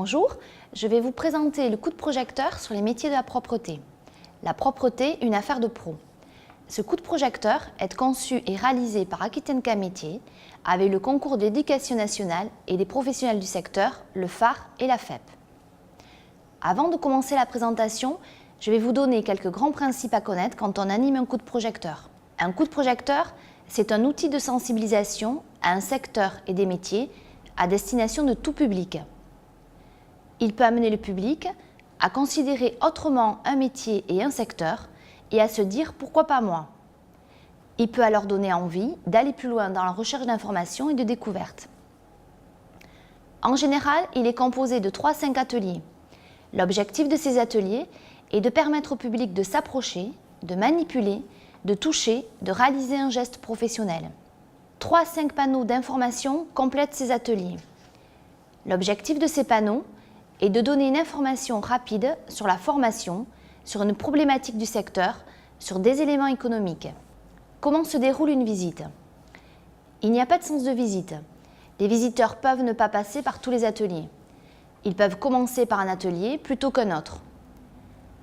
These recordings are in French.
Bonjour, je vais vous présenter le coup de projecteur sur les métiers de la propreté. La propreté, une affaire de pro. Ce coup de projecteur est conçu et réalisé par Aquitaine Cas Métiers avec le concours de l'Éducation nationale et des professionnels du secteur, le phare et la FEP. Avant de commencer la présentation, je vais vous donner quelques grands principes à connaître quand on anime un coup de projecteur. Un coup de projecteur, c'est un outil de sensibilisation à un secteur et des métiers à destination de tout public. Il peut amener le public à considérer autrement un métier et un secteur et à se dire « pourquoi pas moi ?» Il peut alors donner envie d'aller plus loin dans la recherche d'informations et de découvertes. En général, il est composé de 3 à 5 ateliers. L'objectif de ces ateliers est de permettre au public de s'approcher, de manipuler, de toucher, de réaliser un geste professionnel. 3 à 5 panneaux d'information complètent ces ateliers. L'objectif de ces panneaux est de donner une information rapide sur la formation, sur une problématique du secteur, sur des éléments économiques. Comment se déroule une visite? Il n'y a pas de sens de visite. Les visiteurs peuvent ne pas passer par tous les ateliers. Ils peuvent commencer par un atelier plutôt qu'un autre.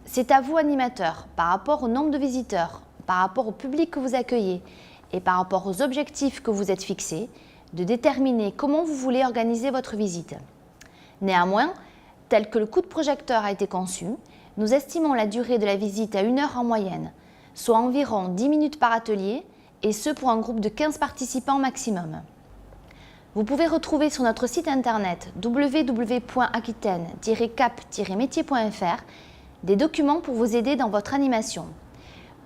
C'est à vous, animateurs, par rapport au nombre de visiteurs, par rapport au public que vous accueillez et par rapport aux objectifs que vous êtes fixés, de déterminer comment vous voulez organiser votre visite. Néanmoins, tel que le coup de projecteur a été conçu, nous estimons la durée de la visite à 1 heure en moyenne, soit environ 10 minutes par atelier, et ce pour un groupe de 15 participants maximum. Vous pouvez retrouver sur notre site internet www.aquitaine-cap-métier.fr des documents pour vous aider dans votre animation.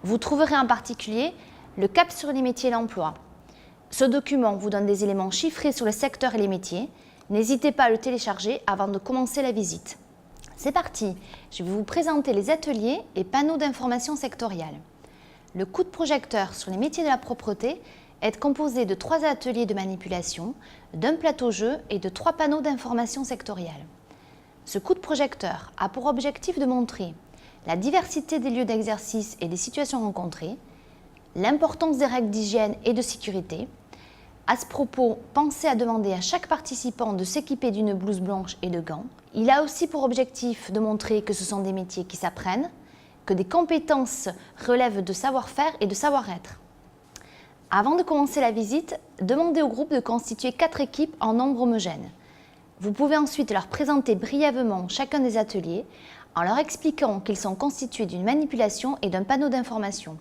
Vous trouverez en particulier le cap sur les métiers et l'emploi. Ce document vous donne des éléments chiffrés sur le secteur et les métiers. N'hésitez pas à le télécharger avant de commencer la visite. C'est parti, je vais vous présenter les ateliers et panneaux d'information sectorielle. Le coup de projecteur sur les métiers de la propreté est composé de 3 ateliers de manipulation, d'un plateau-jeu et de 3 panneaux d'information sectorielle. Ce coup de projecteur a pour objectif de montrer la diversité des lieux d'exercice et des situations rencontrées, l'importance des règles d'hygiène et de sécurité. À ce propos, pensez à demander à chaque participant de s'équiper d'une blouse blanche et de gants. Il a aussi pour objectif de montrer que ce sont des métiers qui s'apprennent, que des compétences relèvent de savoir-faire et de savoir-être. Avant de commencer la visite, demandez au groupe de constituer 4 équipes en nombre homogène. Vous pouvez ensuite leur présenter brièvement chacun des ateliers en leur expliquant qu'ils sont constitués d'une manipulation et d'un panneau d'information.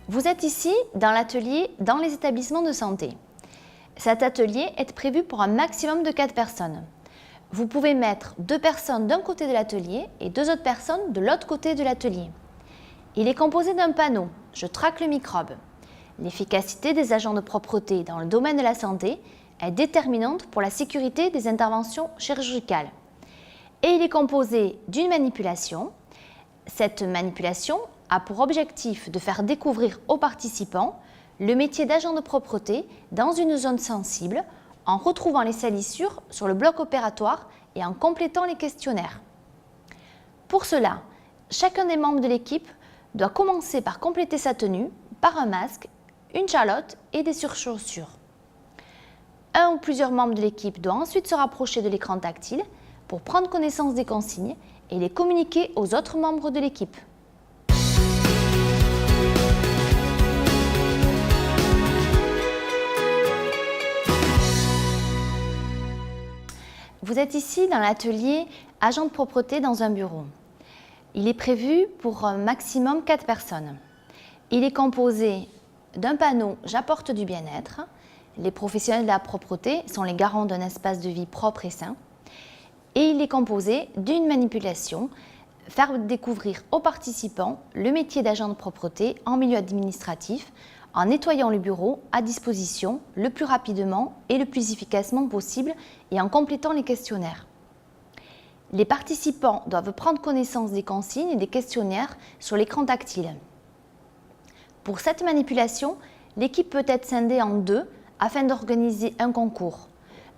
Vous êtes ici dans l'atelier « Dans les établissements de santé ». Cet atelier est prévu pour un maximum de 4 personnes. Vous pouvez mettre 2 personnes d'un côté de l'atelier et 2 autres personnes de l'autre côté de l'atelier. Il est composé d'un panneau « Je traque le microbe ». L'efficacité des agents de propreté dans le domaine de la santé est déterminante pour la sécurité des interventions chirurgicales. Et il est composé d'une manipulation. Cette manipulation a pour objectif de faire découvrir aux participants le métier d'agent de propreté dans une zone sensible en retrouvant les salissures sur le bloc opératoire et en complétant les questionnaires. Pour cela, chacun des membres de l'équipe doit commencer par compléter sa tenue par un masque, une charlotte et des surchaussures. Un ou plusieurs membres de l'équipe doivent ensuite se rapprocher de l'écran tactile pour prendre connaissance des consignes et les communiquer aux autres membres de l'équipe. Vous êtes ici dans l'atelier agent de propreté dans un bureau. Il est prévu pour un maximum 4 personnes. Il est composé d'un panneau « J'apporte du bien-être ». Les professionnels de la propreté sont les garants d'un espace de vie propre et sain. Et il est composé d'une manipulation, faire découvrir aux participants le métier d'agent de propreté en milieu administratif, en nettoyant le bureau à disposition le plus rapidement et le plus efficacement possible et en complétant les questionnaires. Les participants doivent prendre connaissance des consignes et des questionnaires sur l'écran tactile. Pour cette manipulation, l'équipe peut être scindée en 2 afin d'organiser un concours.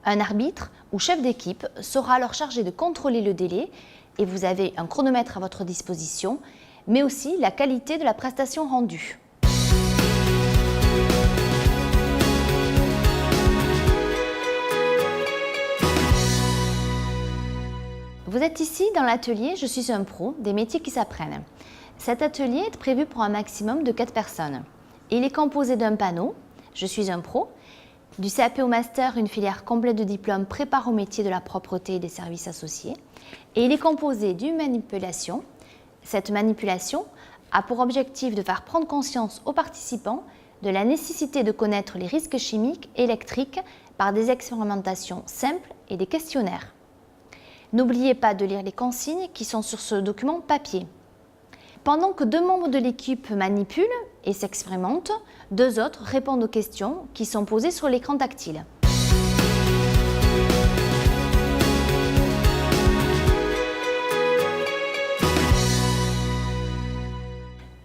Un arbitre ou chef d'équipe sera alors chargé de contrôler le délai et vous avez un chronomètre à votre disposition, mais aussi la qualité de la prestation rendue. Vous êtes ici dans l'atelier « Je suis un pro » des métiers qui s'apprennent. Cet atelier est prévu pour un maximum de 4 personnes. Il est composé d'un panneau « Je suis un pro », du CAP au master, une filière complète de diplômes prépare au métier de la propreté et des services associés. Et il est composé d'une manipulation. Cette manipulation a pour objectif de faire prendre conscience aux participants de la nécessité de connaître les risques chimiques et électriques par des expérimentations simples et des questionnaires. N'oubliez pas de lire les consignes qui sont sur ce document papier. Pendant que 2 membres de l'équipe manipulent et s'expérimentent, 2 autres répondent aux questions qui sont posées sur l'écran tactile.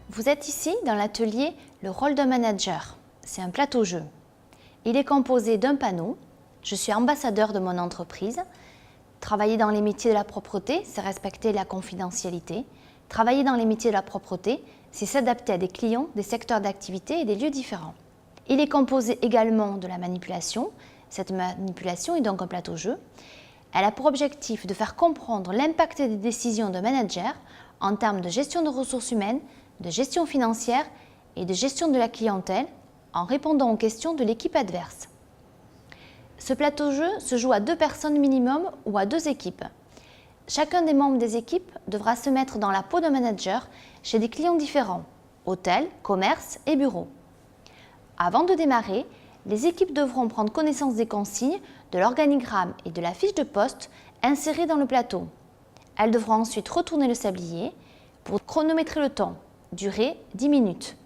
Vous êtes ici dans l'atelier « Le rôle d'un manager ». C'est un plateau-jeu. Il est composé d'un panneau « Je suis ambassadeur de mon entreprise ». Travailler dans les métiers de la propreté, c'est respecter la confidentialité. Travailler dans les métiers de la propreté, c'est s'adapter à des clients, des secteurs d'activité et des lieux différents. Il est composé également de la manipulation. Cette manipulation est donc un plateau-jeu. Elle a pour objectif de faire comprendre l'impact des décisions de manager en termes de gestion de ressources humaines, de gestion financière et de gestion de la clientèle en répondant aux questions de l'équipe adverse. Ce plateau-jeu se joue à 2 personnes minimum ou à 2 équipes. Chacun des membres des équipes devra se mettre dans la peau d'un manager chez des clients différents, hôtels, commerces et bureaux. Avant de démarrer, les équipes devront prendre connaissance des consignes, de l'organigramme et de la fiche de poste insérée dans le plateau. Elles devront ensuite retourner le sablier pour chronométrer le temps, durée 10 minutes.